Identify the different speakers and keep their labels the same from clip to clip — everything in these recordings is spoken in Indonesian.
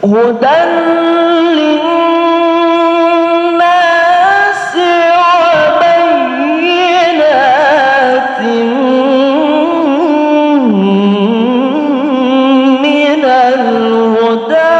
Speaker 1: هدى للناس وبينات من الهدى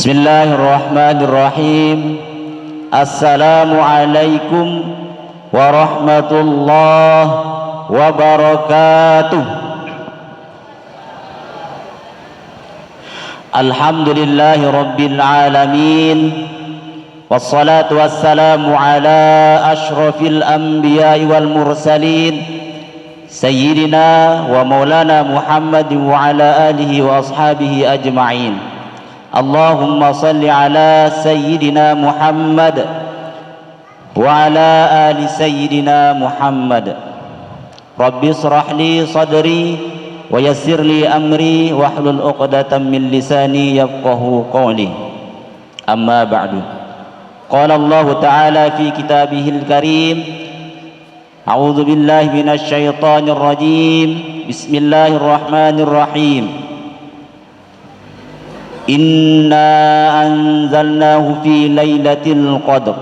Speaker 1: Bismillahirrahmanirrahim. Assalamualaikum warahmatullahi wabarakatuh. Alhamdulillahi rabbil alamin. Wassalatu wassalamu ala ashrafil anbiya'i wal mursalin Sayyidina wa maulana Muhammad wa ala alihi wa ashabihi ajma'in. Allahumma salli ala Sayyidina Muhammad wa ala ali Sayyidina Muhammad. Rabbi israh li sadri wa yassir li amri wahlul 'uqdatam min lisani yafqahu qawli. Amma ba'du. Qala Allah Ta'ala fi kitabihil karim. A'udzu billahi minasy syaithanir rajim. Bismillahirrahmanirrahim. Inna anzalnahu fi lailatul qadr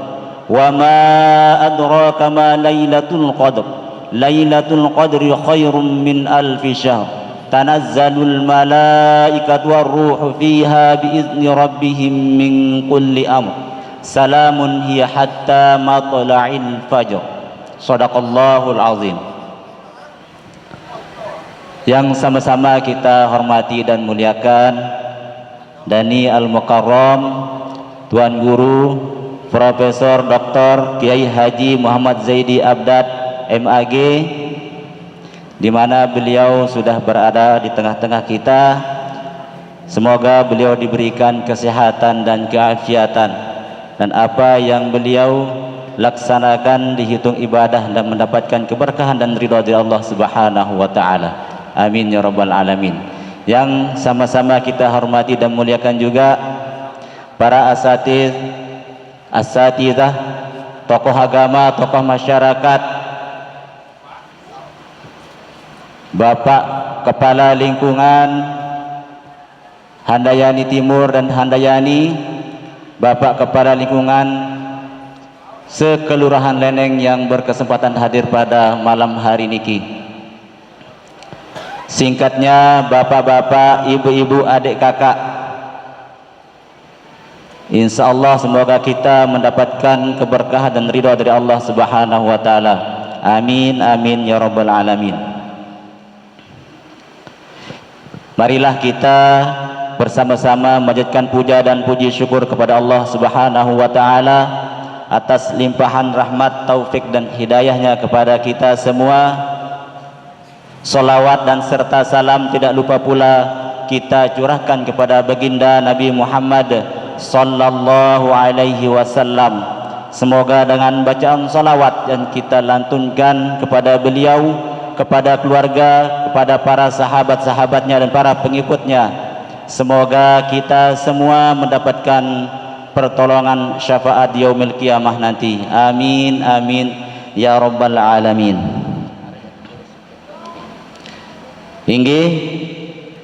Speaker 1: wa ma adraka ma lailatul qadr. Lailatul qadri khairum min alfi syahr. Tanazzalul malaikatu war-ruhu fiha biizni rabbihim min kulli amr. Salamun hiya hatta matla'il fajr. Shadaqallahul azim. Yang sama-sama kita hormati dan muliakan Dani Al-Mukarram, Tuan Guru Profesor Dr. Kiai Haji Muhammad Zaidi Abdad MAG, di mana beliau sudah berada di tengah-tengah kita. Semoga beliau diberikan kesehatan dan keafiatan, dan apa yang beliau laksanakan dihitung ibadah dan mendapatkan keberkahan dan ridha dari Allah Subhanahu wa taala. Amin ya rabbal alamin. Yang sama-sama kita hormati dan muliakan juga para asatidzah, tokoh agama, tokoh masyarakat, Bapak Kepala Lingkungan Handayani Timur dan Handayani, Bapak Kepala Lingkungan Sekelurahan Leneng yang berkesempatan hadir pada malam hari niki. Singkatnya, bapak-bapak, ibu-ibu, adik kakak, insya Allah semoga kita mendapatkan keberkahan dan ridha dari Allah Subhanahu wa taala. Amin amin ya rabbal alamin. Marilah kita bersama-sama memanjatkan puja dan puji syukur kepada Allah Subhanahu wa taala atas limpahan rahmat, taufik dan hidayahnya kepada kita semua. Salawat dan serta salam tidak lupa pula kita curahkan kepada baginda Nabi Muhammad sallallahu alaihi wasallam. Semoga dengan bacaan salawat yang kita lantunkan kepada beliau, kepada keluarga, kepada para sahabat-sahabatnya dan para pengikutnya, semoga kita semua mendapatkan pertolongan syafaat yaumil qiyamah nanti. Amin amin ya rabbal alamin. Inggih,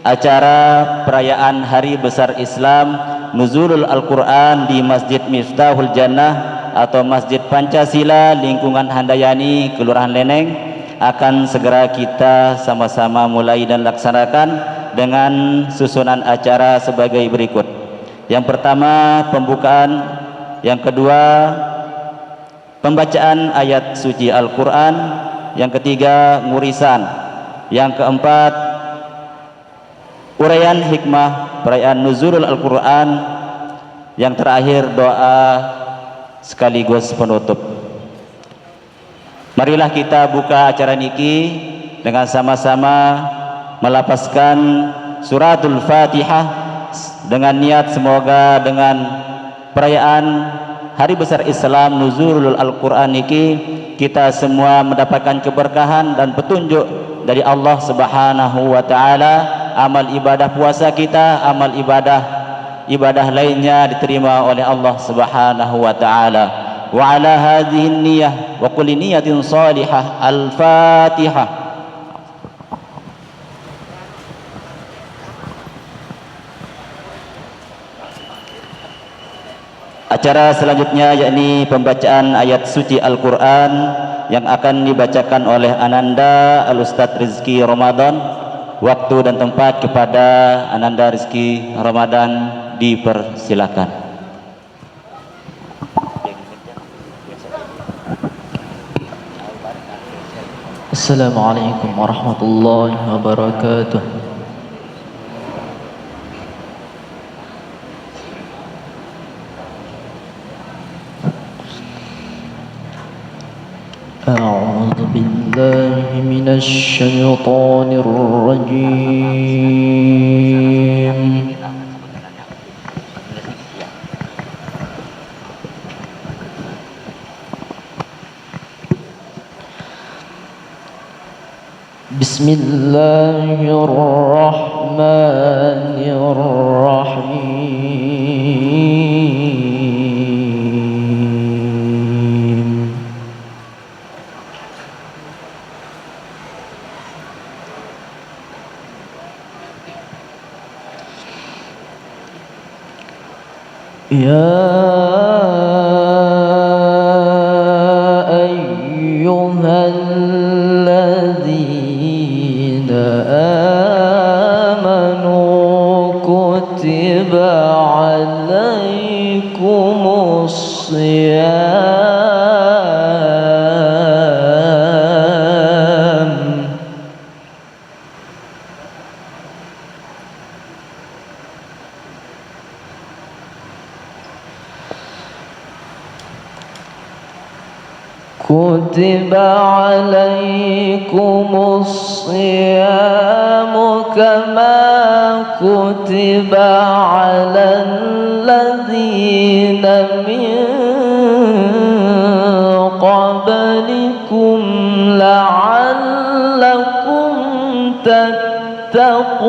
Speaker 1: acara perayaan Hari Besar Islam Nuzulul Al-Quran di Masjid Miftahul Jannah atau Masjid Pancasila lingkungan Handayani, Kelurahan Leneng akan segera kita sama-sama mulai dan laksanakan dengan susunan acara sebagai berikut. Yang pertama pembukaan, yang kedua pembacaan ayat suci Al-Quran, yang ketiga ngurisan, yang keempat uraian hikmah perayaan Nuzulul Al-Quran, yang terakhir doa sekaligus penutup. Marilah kita buka acara niki dengan sama-sama melapaskan suratul Fatihah dengan niat semoga dengan perayaan hari besar Islam Nuzulul Al-Quran niki kita semua mendapatkan keberkahan dan petunjuk dari Allah Subhanahu wa taala. Amal ibadah puasa kita, amal ibadah lainnya diterima oleh Allah Subhanahu wa taala. Wa ala hadhihi niyyah wa kulli niyatin salihah. Al-Fatihah. Acara selanjutnya yakni pembacaan ayat suci Al-Quran yang akan dibacakan oleh Ananda Al-Ustadz Rizki Ramadan. Waktu dan tempat kepada Ananda Rizki Ramadan dipersilakan.
Speaker 2: Assalamualaikum warahmatullahi wabarakatuh. أعوذ بالله من الشيطان الرجيم. بسم الله الرحمن الرحيم. يا أيها الذين آمنوا كتب عليكم الصيام كتب عليكم الصيام كما كتب على الذين من قبلكم لعلكم تتقون.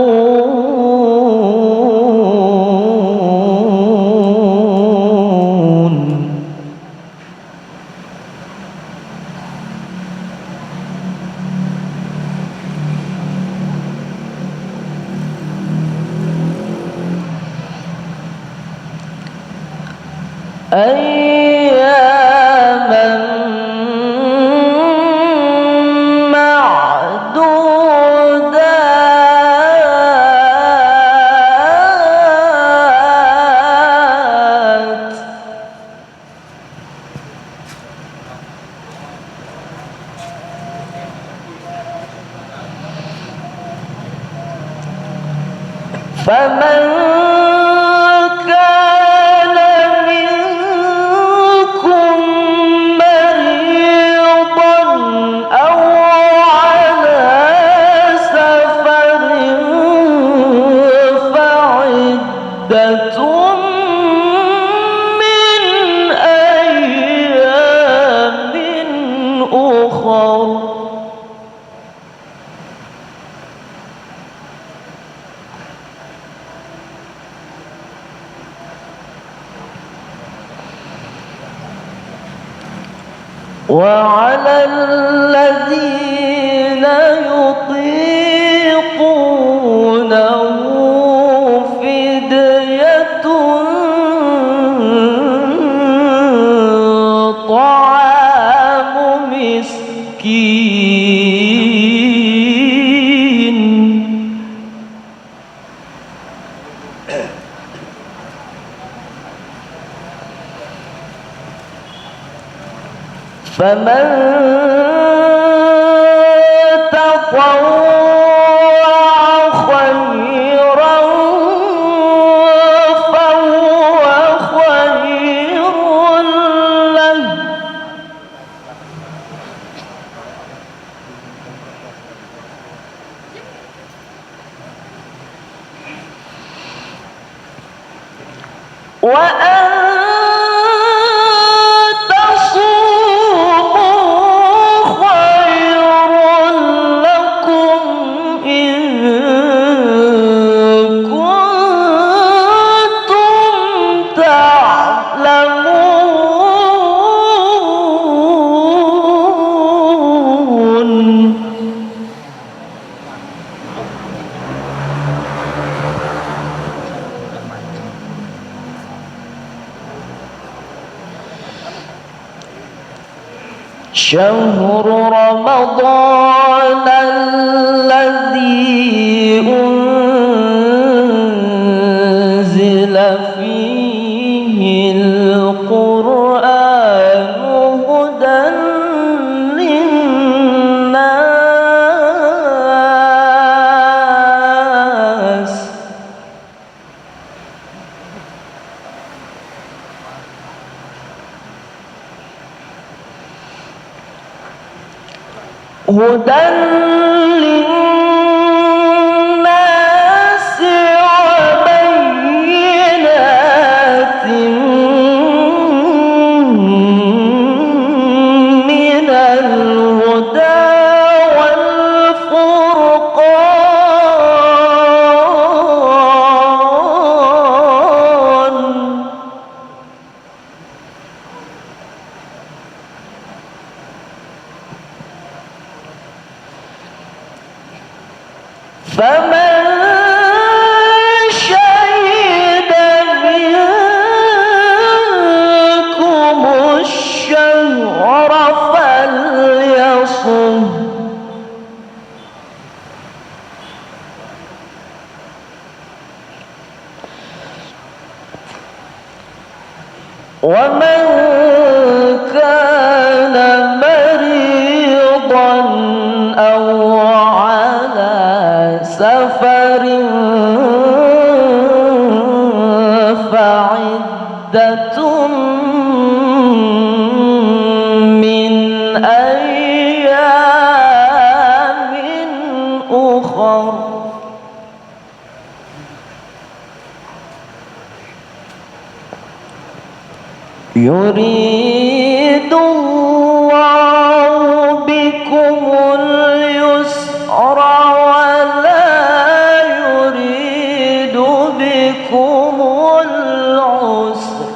Speaker 2: أياما معدودات فمن كان منكم مريضا أو على سفر فعدة من أيام أخر. وعلى الذين يطيقونه فدية طعام مسكين. فمن تطوع خيرا فهو خير له. وأن تصوموا خير لكم إن كنتم تعلمون. شهر رمضان الذي أنزل فيه القرآن هدى للناس هدى للناس وبينات من الهدى والفرقان. فمن شهد منكم الشهر فليصم. ومن كان مريضا أو على سفر فعدة من أيام أخر. يريد الله بكم اليسر ولا يريد بكم العسر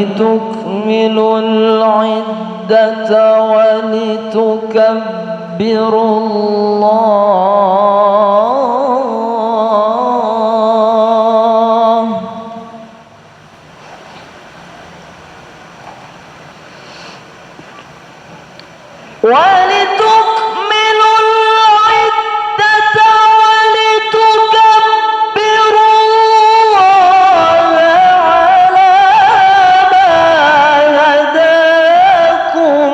Speaker 2: ولتكملوا العدة ولتكبروا الله ولتكملوا العدة ولتكبروا الله على ما هداكم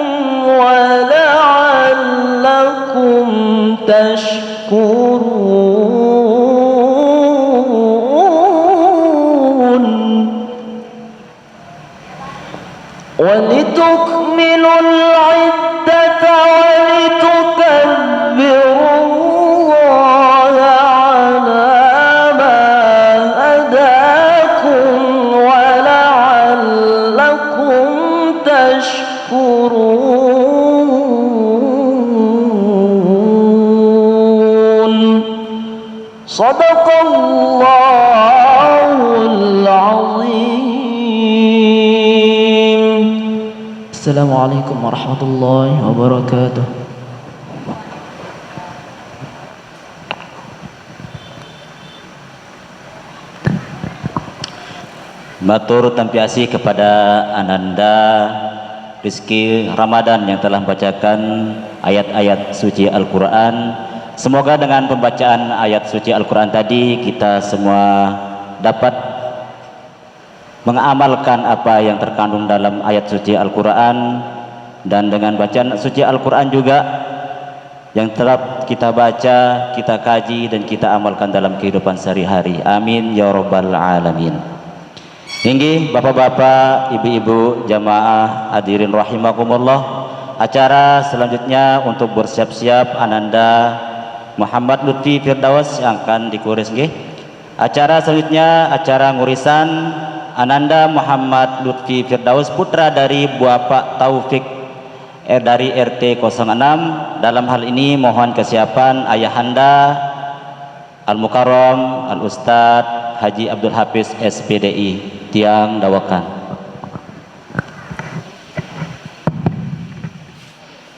Speaker 2: ولعلكم تشكرون. ولتكملوا العدة ولتكبروا الله على ما هداكم ولعلكم تشكرون. صدق الله العظيم. السلام عليكم ورحمة الله وبركاته.
Speaker 1: Matur tampiasi kepada Ananda Rizki Ramadan yang telah membacakan ayat-ayat suci Al-Quran. Semoga dengan pembacaan ayat suci Al-Quran tadi kita semua dapat mengamalkan apa yang terkandung dalam ayat suci Al-Quran, dan dengan bacaan suci Al-Quran juga yang telah kita baca, kita kaji dan kita amalkan dalam kehidupan sehari-hari. Amin ya rabbal alamin. Inggih bapak-bapak, ibu-ibu, jamaah hadirin rahimakumullah, Acara selanjutnya untuk bersiap-siap Ananda Muhammad Lutfi Firdaus yang akan dikuris nggih. Acara selanjutnya acara ngurisan Ananda Muhammad Lutfi Firdaus putra dari Bapak Taufik dari RT 06. Dalam hal ini mohon kesiapan ayahanda Al-Mukarram Al-Ustadz Haji Abdul Hafiz SPDI Tiang Dawakan.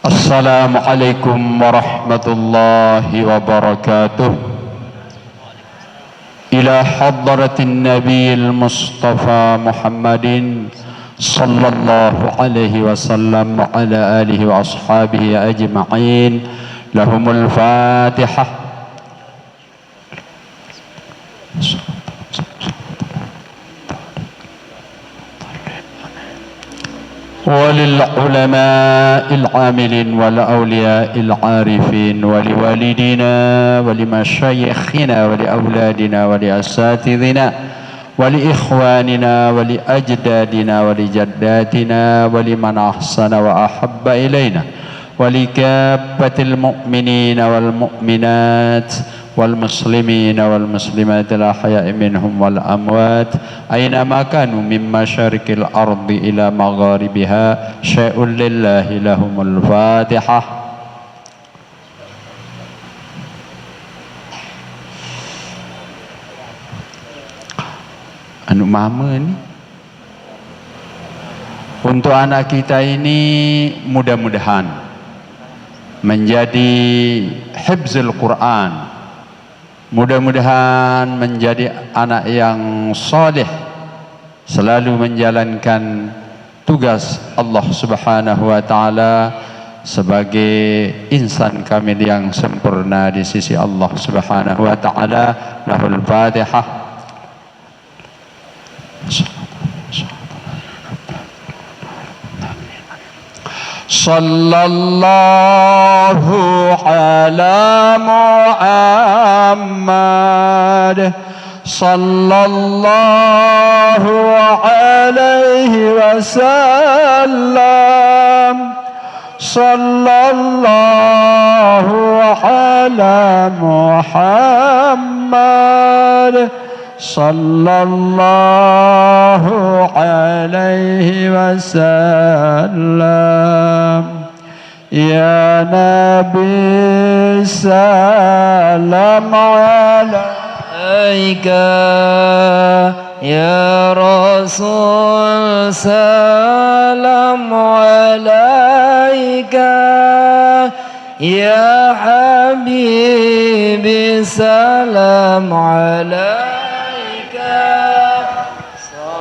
Speaker 3: Assalamualaikum warahmatullahi wabarakatuh. Ila hadratin Nabiyil Mustafa Muhammadin sallallahu alaihi wasallam wa ala alihi wa ashabihi ajma'in. Lahumul Fatihah. وللعلماء العاملين والأولياء العارفين ولوالدينا ولمشايخنا ولأولادنا ولأساتذنا ولإخواننا ولأجدادنا ولجداتنا ولمن أحسن وأحب إلينا ولكافة المؤمنين والمؤمنات والمسلمين والمسلمات الأحياء منهم والأموات أينما كانوا من مشارق الأرض إلى مغاربها شيء لله لهم الفاتحة. Anu mama ini untuk anak kita ini mudah-mudahan menjadi hifzul Quran, mudah-mudahan menjadi anak yang saleh, selalu menjalankan tugas Allah Subhanahu wa taala sebagai insan kamil yang sempurna di sisi Allah Subhanahu wa taala. Lahul Fatihah. Sallallahu ala Muhammad sallallahu alaihi wasallam. Sallallahu ala Muhammad sallallahu alaihi wasallam. Ya Nabi salam alaika, ya Rasul salam alaika, ya Habibi salam alaika.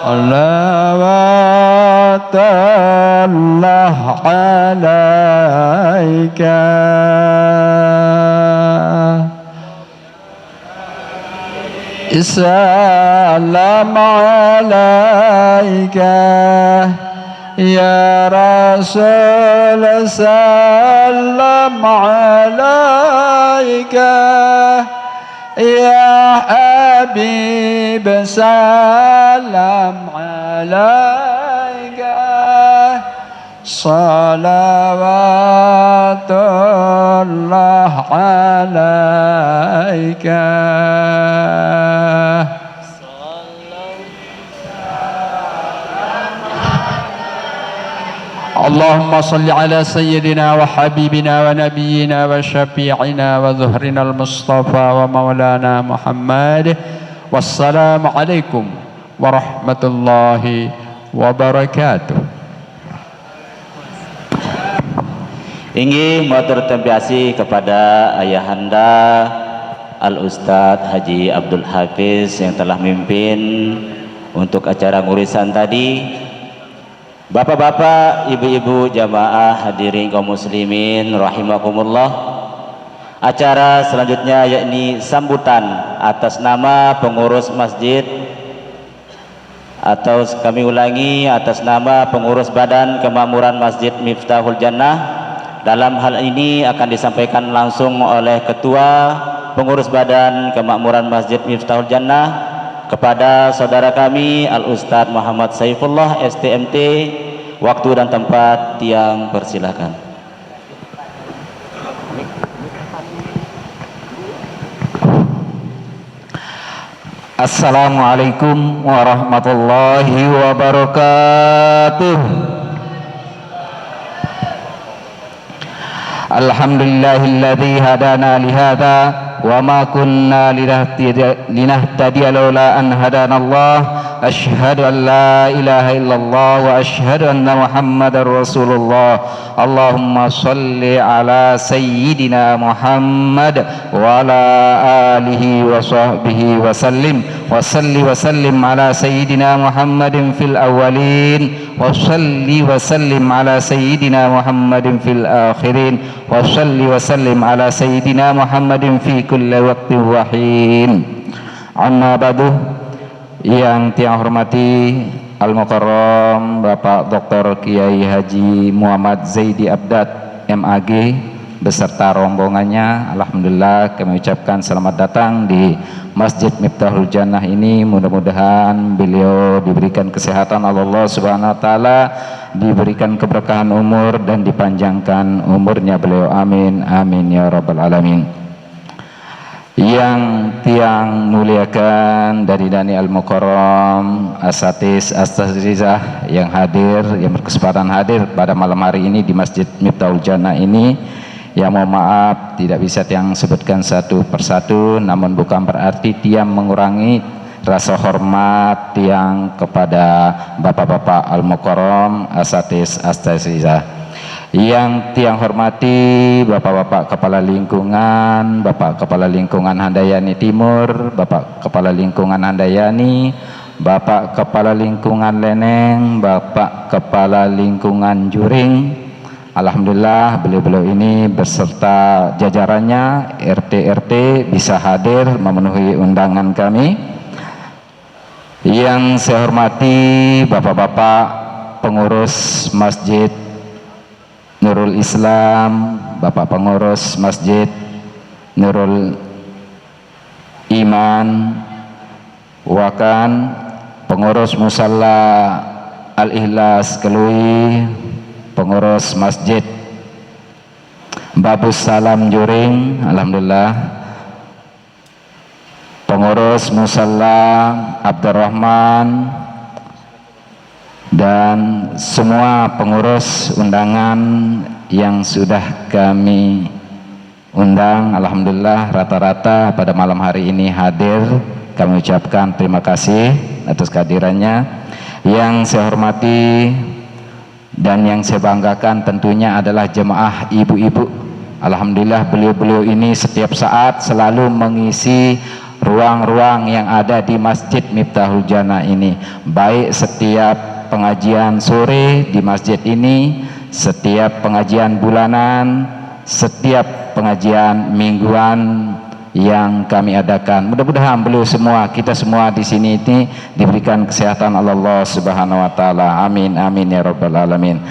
Speaker 3: Salawatullah alaika. Salam alaika, ya Rasul salam alaika, ya Habib salam alaika. Salawatullah alaika. Allahumma salli ala sayyidina wa habibina wa nabiyyina wa syafi'ina wa zuhrina al-mustafa wa maulana Muhammad. Wassalamu alaikum warahmatullahi wabarakatuh.
Speaker 1: Ingin matur terima kasih kepada ayahanda Al-Ustadz Haji Abdul Hafiz yang telah memimpin untuk acara ngurisan tadi. Bapak-bapak, ibu-ibu, jamaah hadirin kaum muslimin rahimakumullah. Acara selanjutnya yakni sambutan atas nama pengurus masjid, atau kami ulangi, atas nama pengurus Badan Kemakmuran Masjid Miftahul Jannah. Dalam hal ini akan disampaikan langsung oleh Ketua Pengurus Badan Kemakmuran Masjid Miftahul Jannah kepada saudara kami Al-Ustadz Muhammad Saifullah STMT. Waktu dan tempat yang persilakan. Assalamualaikum warahmatullahi wabarakatuh. Alhamdulillahilladzi hadana lihada wa ma kunna linahtadiya laula an hadanallah. Asyhadu an la ilaha illallah wa asyhadu anna Muhammadar Rasulullah. Allahumma salli ala sayyidina Muhammad wa ala alihi wa sahbihi wa sallim wa salli wa sallim ala sayyidina Muhammadin fil awwalin wa salli wa sallim ala sayyidina Muhammadin fil akhirin wa salli wa sallim ala sayyidina Muhammadin fi kulli waqtin wa hin. Amma ba'du. Yang tiang hormati Al-Mukarram Bapak Dr. Kiai Haji Muhammad Zaidi Abdad MAG beserta rombongannya, alhamdulillah kami ucapkan selamat datang di Masjid Miftahul Jannah ini. Mudah-mudahan beliau diberikan kesehatan Allah Subhanahu wa taala, diberikan keberkahan umur dan dipanjangkan umurnya beliau, amin amin ya rabbal alamin. Yang tiang muliakan dari Dani Al-Mukarram, asatizah yang hadir, yang berkesempatan hadir pada malam hari ini di Masjid Miftahul Jannah ini, yang mohon maaf tidak bisa tiang sebutkan satu persatu, namun bukan berarti tiang mengurangi rasa hormat tiang kepada bapak-bapak Al-Mukarram, asatizah. Yang tiang hormati Bapak-bapak Kepala Lingkungan, Bapak Kepala Lingkungan Handayani Timur, Bapak Kepala Lingkungan Handayani, Bapak Kepala Lingkungan Leneng, Bapak Kepala Lingkungan Juring. Alhamdulillah beliau-beliau ini beserta jajarannya RT-RT bisa hadir memenuhi undangan kami. Yang saya hormati Bapak-bapak pengurus Masjid Nurul Islam, Bapak pengurus Masjid Nurul Iman, Wakan, pengurus Musalla Al-Ikhlas Kelui, pengurus Masjid Babus Salam Juring, alhamdulillah, pengurus Musalla Abdurrahman, dan semua pengurus undangan yang sudah kami undang, alhamdulillah rata-rata pada malam hari ini hadir. Kami ucapkan terima kasih atas kehadirannya. Yang saya hormati dan yang saya banggakan tentunya adalah jemaah ibu-ibu. Alhamdulillah beliau-beliau ini setiap saat selalu mengisi ruang-ruang yang ada di Masjid Miftahul Jannah ini, baik setiap pengajian sore di masjid ini, setiap pengajian bulanan, setiap pengajian mingguan yang kami adakan. Mudah-mudahan beliau semua, kita semua di sini ini diberikan kesehatan Allah Subhanahu wa taala. Amin amin ya rabbal alamin.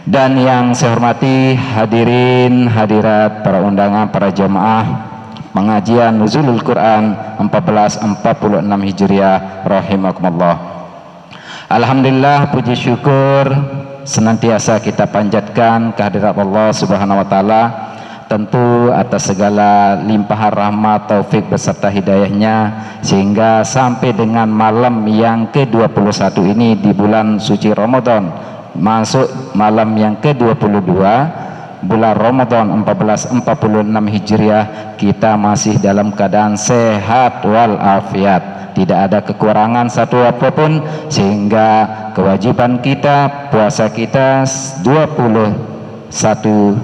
Speaker 1: Dan yang saya hormati hadirin hadirat, para undangan, para jamaah pengajian Nuzulul Quran 1446 Hijriah rahimakumullah. Alhamdulillah, puji syukur senantiasa kita panjatkan kehadirat Allah Subhanahu wa taala, tentu atas segala limpahan rahmat, taufik beserta hidayahnya, sehingga sampai dengan malam yang ke-21 ini di bulan suci Ramadan, masuk malam yang ke-22 bulan Ramadan 1446 Hijriah, kita masih dalam keadaan sehat walafiat, tidak ada kekurangan satu apapun, sehingga kewajiban kita, puasa kita 21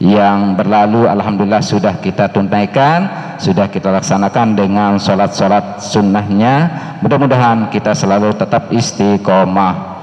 Speaker 1: yang berlalu alhamdulillah sudah kita tunaikan, sudah kita laksanakan dengan sholat-sholat sunnahnya. Mudah-mudahan kita selalu tetap istiqomah.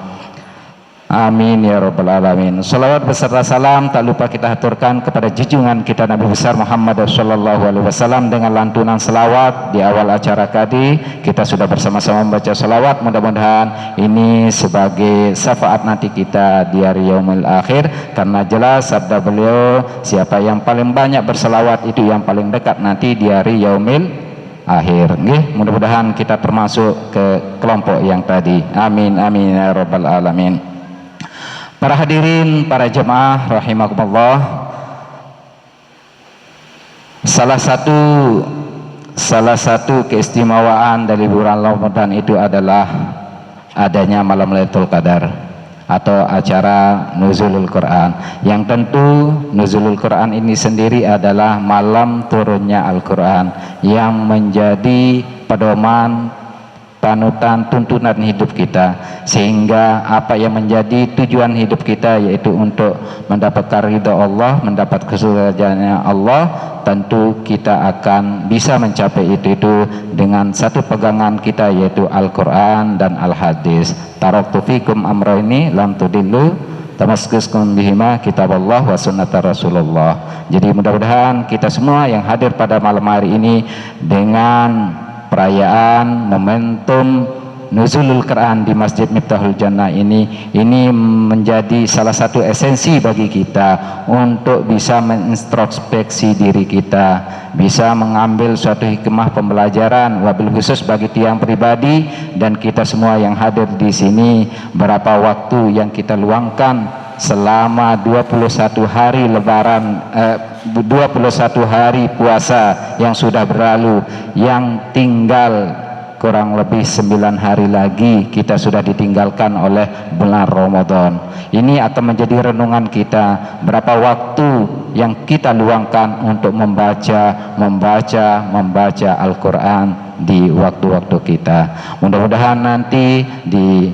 Speaker 1: Amin ya rabbal alamin. Salawat beserta salam tak lupa kita haturkan kepada junjungan kita Nabi besar Muhammad sallallahu alaihi wasallam dengan lantunan selawat di awal acara tadi. Kita sudah bersama-sama membaca selawat. Mudah-mudahan ini sebagai syafaat nanti kita di hari yaumil akhir, karena jelas sabda beliau, siapa yang paling banyak berselawat itu yang paling dekat nanti di hari yaumil akhir. Nggih, mudah-mudahan kita termasuk ke kelompok yang tadi. Amin amin ya rabbal alamin. Para hadirin, para jemaah rahimakumullah, salah satu
Speaker 4: salah satu keistimewaan dari bulan Ramadan itu adalah adanya malam Lailatul Qadar atau acara Nuzulul Quran, yang tentu Nuzulul Quran ini sendiri adalah malam turunnya Al-Quran yang menjadi pedoman, panutan, tuntunan hidup kita, sehingga apa yang menjadi tujuan hidup kita yaitu untuk mendapatkan ridha Allah, mendapat kesukaannya Allah, tentu kita akan bisa mencapai itu dengan satu pegangan kita yaitu Al-Quran dan Al-Hadis. Taraktu fikum amrayni lam tudillu tamassakum bihima kitab Allah wa sunnata Rasulullah. Jadi mudah-mudahan kita semua yang hadir pada malam hari ini dengan perayaan momentum Nuzulul Quran di Masjid Miftahul Jannah ini menjadi salah satu esensi bagi kita untuk bisa mengintrospeksi diri kita, bisa mengambil suatu hikmah pembelajaran wabil khusus bagi tiang pribadi dan kita semua yang hadir di sini, berapa waktu yang kita luangkan selama 21 hari lebaran 21 hari puasa yang sudah berlalu, yang tinggal kurang lebih 9 hari lagi kita sudah ditinggalkan oleh bulan Ramadan. Ini akan menjadi renungan kita, berapa waktu yang kita luangkan untuk membaca Al-Quran di waktu-waktu kita. Mudah-mudahan nanti di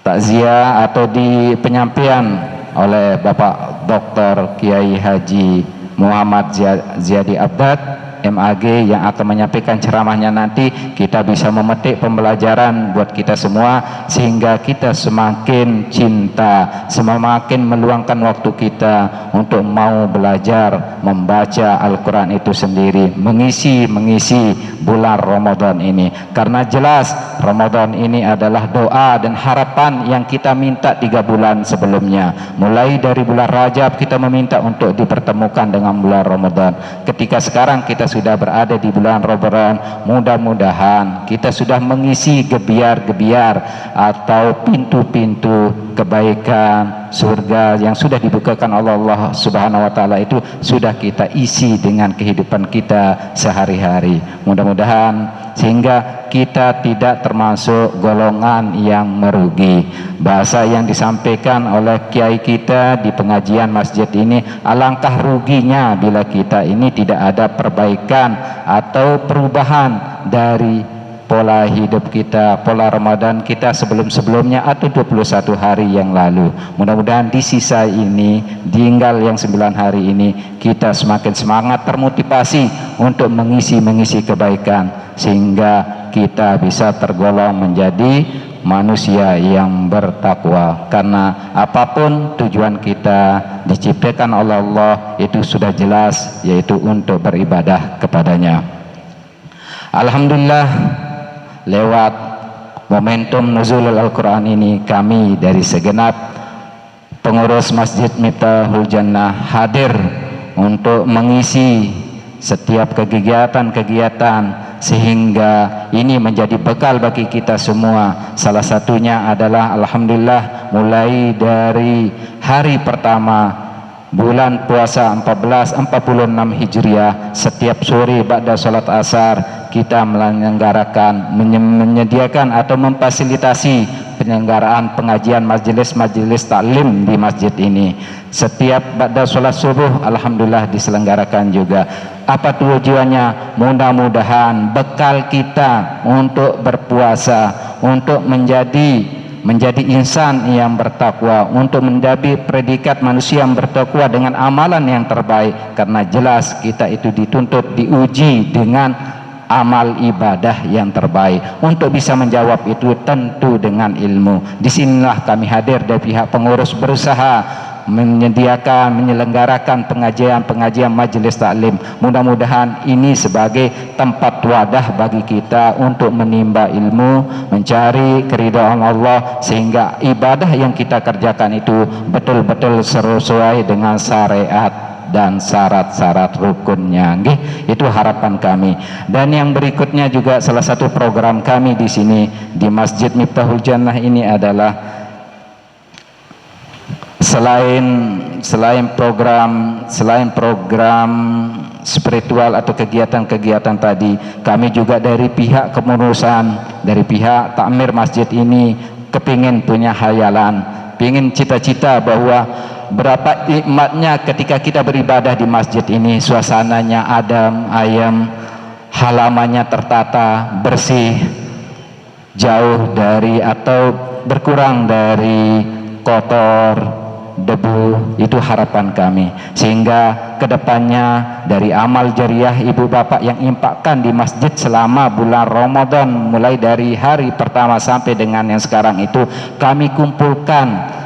Speaker 4: takziah atau di penyampaian oleh Bapak Dr. Kiai Haji Muhammad Ziyadi Abdad MAG yang akan menyampaikan ceramahnya nanti, kita bisa memetik pembelajaran buat kita semua sehingga kita semakin cinta, semakin meluangkan waktu kita untuk mau belajar membaca Al-Quran itu sendiri, mengisi bulan Ramadan ini, karena jelas Ramadan ini adalah doa dan harapan yang kita minta 3 bulan sebelumnya. Mulai dari bulan Rajab kita meminta untuk dipertemukan dengan bulan Ramadan. Ketika sekarang kita sudah berada di bulan Ramadan, mudah-mudahan kita sudah mengisi gebiar-gebiar atau pintu-pintu kebaikan surga yang sudah dibukakan oleh Allah Subhanahu wa taala, itu sudah kita isi dengan kehidupan kita sehari-hari. Mudah-mudahan sehingga kita tidak termasuk golongan yang merugi. Bahasa yang disampaikan oleh kiai kita di pengajian masjid ini, alangkah ruginya bila kita ini tidak ada perbaikan atau perubahan dari pola hidup kita, pola Ramadan kita sebelum-sebelumnya atau 21 hari yang lalu. Mudah-mudahan di sisa ini, tinggal yang 9 hari ini, kita semakin semangat, termotivasi untuk mengisi kebaikan sehingga kita bisa tergolong menjadi manusia yang bertakwa. Karena apapun tujuan kita diciptakan oleh Allah itu sudah jelas, yaitu untuk beribadah kepadanya. Alhamdulillah, lewat momentum nuzulul Al-Quran ini, kami dari segenap pengurus Masjid Miftahul Jannah hadir untuk mengisi setiap kegiatan-kegiatan sehingga ini menjadi bekal bagi kita semua. Salah satunya adalah alhamdulillah mulai dari hari pertama bulan puasa 1446 Hijriah, setiap sore ba'da salat asar kita menyediakan atau memfasilitasi penyelenggaraan pengajian majelis taklim di masjid ini. Setiap ba'da salat subuh alhamdulillah diselenggarakan juga. Apa tujuannya? Mudah-mudahan bekal kita untuk berpuasa, untuk menjadi insan yang bertakwa, untuk menjadi predikat manusia yang bertakwa dengan amalan yang terbaik. Karena jelas kita itu dituntut, diuji dengan amal ibadah yang terbaik. Untuk bisa menjawab itu tentu dengan ilmu. Disinilah kami hadir dari pihak pengurus berusaha menyelenggarakan pengajian majelis taklim. Mudah-mudahan ini sebagai tempat wadah bagi kita untuk menimba ilmu, mencari keridhaan Allah, sehingga ibadah yang kita kerjakan itu betul-betul sesuai dengan syariat dan syarat-syarat rukunnya. Itu harapan kami. Dan yang berikutnya juga salah satu program kami di sini di Masjid Miftahul Jannah ini adalah selain program spiritual atau kegiatan-kegiatan tadi. Kami juga dari pihak kepengurusan, dari pihak takmir masjid ini kepingin punya hayalan, pingin cita-cita bahwa berapa nikmatnya ketika kita beribadah di masjid ini, suasananya adem ayem, halamannya tertata, bersih, jauh dari atau berkurang dari kotor, debu. Itu harapan kami, sehingga kedepannya dari amal jariah ibu bapak yang infakkan di masjid selama bulan Ramadan, mulai dari hari pertama sampai dengan yang sekarang itu, kami kumpulkan.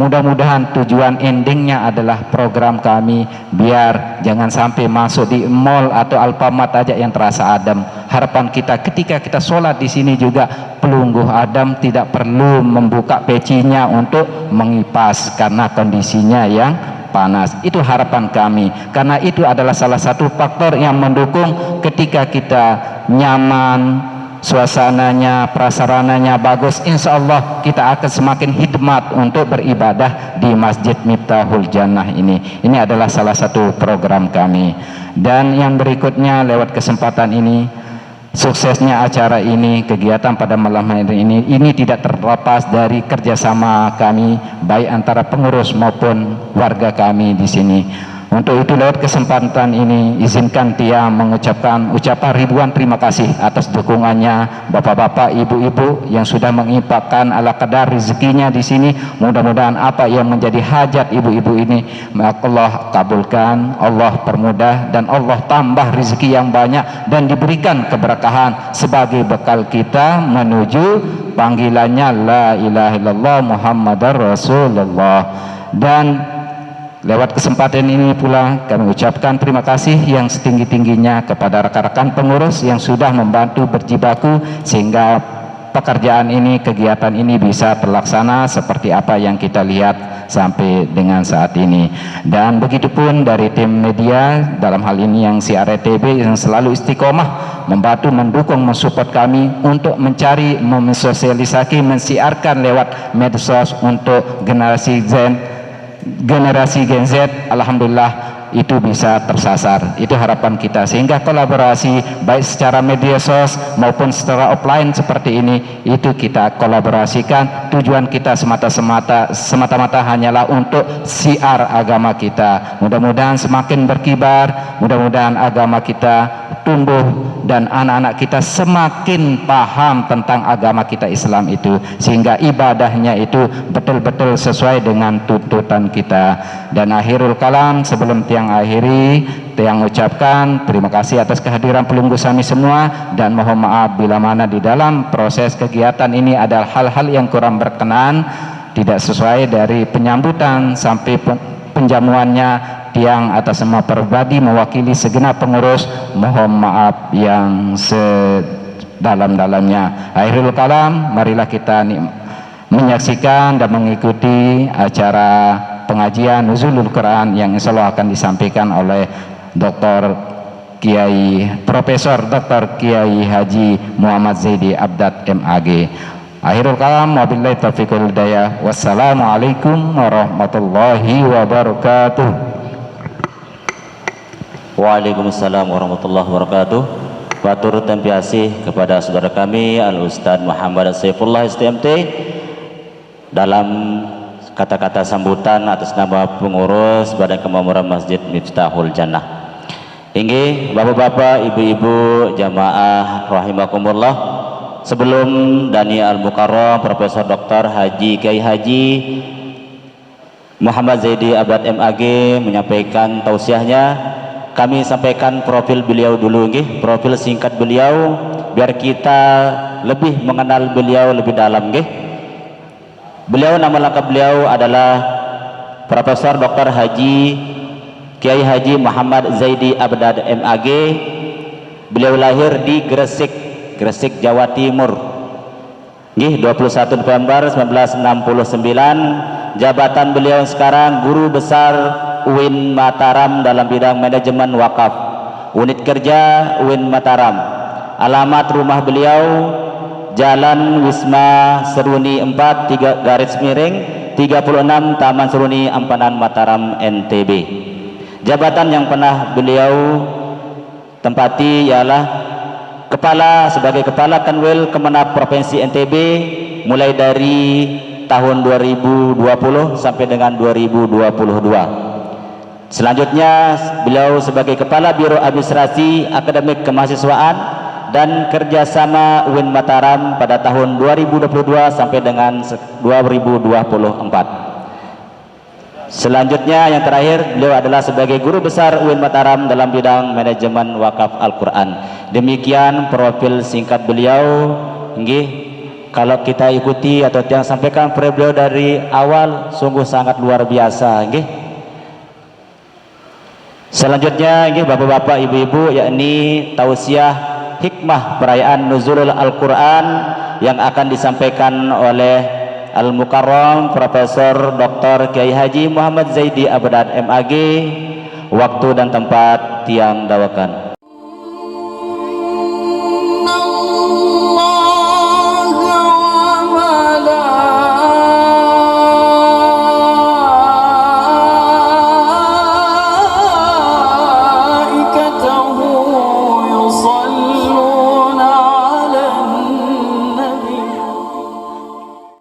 Speaker 4: Mudah-mudahan tujuan endingnya adalah program kami biar jangan sampai masuk di mall atau Alfamart aja yang terasa adem. Harapan kita ketika kita sholat di sini juga pelungguh adem, tidak perlu membuka pecinya untuk mengipas karena kondisinya yang panas. Itu harapan kami, karena itu adalah salah satu faktor yang mendukung ketika kita nyaman, suasananya, prasarananya bagus, insya Allah kita akan semakin hikmat untuk beribadah di Masjid Miftahul Jannah ini. Ini adalah salah satu program kami. Dan yang berikutnya, lewat kesempatan ini, suksesnya acara ini, kegiatan pada malam hari ini tidak terlepas dari kerjasama kami, baik antara pengurus maupun warga kami di sini. Untuk itu lewat kesempatan ini izinkan Tia mengucapkan ucapan ribuan terima kasih atas dukungannya bapak-bapak, ibu-ibu yang sudah menginfakkan ala kadar rezekinya di sini. Mudah-mudahan apa yang menjadi hajat ibu-ibu ini Allah kabulkan, Allah permudah, dan Allah tambah rezeki yang banyak dan diberikan keberkahan sebagai bekal kita menuju panggilannya la ilaha illallah Muhammadar Rasulullah. Dan lewat kesempatan ini pula kami ucapkan terima kasih yang setinggi-tingginya kepada rekan-rekan pengurus yang sudah membantu berjibaku sehingga pekerjaan ini, kegiatan ini bisa terlaksana seperti apa yang kita lihat sampai dengan saat ini. Dan begitupun dari tim media, dalam hal ini yang CRTB yang selalu istiqomah membantu, mendukung, mensupport kami untuk mencari, mensosialisasi, mensiarkan lewat medsos untuk generasi Gen Z. Alhamdulillah itu bisa tersasar. Itu harapan kita, sehingga kolaborasi baik secara media sos maupun secara offline seperti ini, itu kita kolaborasikan. Tujuan kita semata-mata hanyalah untuk siar agama kita. Mudah-mudahan semakin berkibar, mudah-mudahan agama kita tumbuh dan anak-anak kita semakin paham tentang agama kita Islam itu, sehingga ibadahnya itu betul-betul sesuai dengan tuntutan kita. Dan akhirul kalam, sebelum tiang akhiri, tiang ucapkan terima kasih atas kehadiran pelunggu kami semua, dan mohon maaf bila mana di dalam proses kegiatan ini ada hal-hal yang kurang berkenan, tidak sesuai dari penyambutan sampai penjamuannya. Tiang atas nama pribadi mewakili segenap pengurus mohon maaf yang sedalam-dalamnya. Akhirul kalam, marilah kita menyaksikan dan mengikuti acara pengajian Nuzulul Quran yang insya Allah akan disampaikan oleh Dr. Kiai Profesor Dr. Kiai Haji Muhammad Zaidi Abdad MAG. Akhirul kalam, wabillahi taufiq wal hidayah. Wassalamualaikum warahmatullahi wabarakatuh.
Speaker 1: Waalaikumsalam warahmatullahi wabarakatuh. Batur tempiasih kepada saudara kami Al-Ustadz Muhammad Saifullah STMT dalam kata-kata sambutan atas nama pengurus Badan Kemakmuran Masjid Miftahul Jannah. Inggih bapak-bapak, ibu-ibu, jamaah rahimakumullah. Sebelum Dani Al-Mukarram Profesor Dr. Haji Kiai Haji Muhammad Zaidi Abad MAG menyampaikan tausiahnya, kami sampaikan profil beliau dulu, nggih, profil singkat beliau biar kita lebih mengenal beliau lebih dalam, nggih. Beliau, nama lengkap beliau adalah Profesor Dr. Haji Kiai Haji Muhammad Zaidi Abdad MAG. Beliau lahir di Gresik, Jawa Timur. Nggih, 21 November 1969. Jabatan beliau sekarang Guru Besar UIN Mataram dalam bidang manajemen wakaf. Unit kerja UIN Mataram. Alamat rumah beliau Jalan Wisma Seruni 4 3 garis miring 36 Taman Seruni Ampanan Mataram NTB. Jabatan yang pernah beliau tempati ialah sebagai Kepala Kanwil Kemenap Provinsi NTB mulai dari tahun 2020 sampai dengan 2022. Selanjutnya beliau sebagai Kepala Biro Administrasi Akademik Kemahasiswaan dan Kerjasama UIN Mataram pada tahun 2022 sampai dengan 2024. Selanjutnya yang terakhir, beliau adalah sebagai Guru Besar UIN Mataram dalam bidang manajemen wakaf Al-Quran. Demikian profil singkat beliau. Nggih, kalau kita ikuti atau yang sampaikan beliau dari awal sungguh sangat luar biasa. Nggih. Selanjutnya nggih Bapak-bapak, Ibu-ibu, yakni tausiah hikmah perayaan Nuzulul Al-Quran yang akan disampaikan oleh Al-Mukarram Profesor Dr. Kiai Haji Muhammad Zaidi Abdad MAG. Waktu dan tempat tiang dawakan.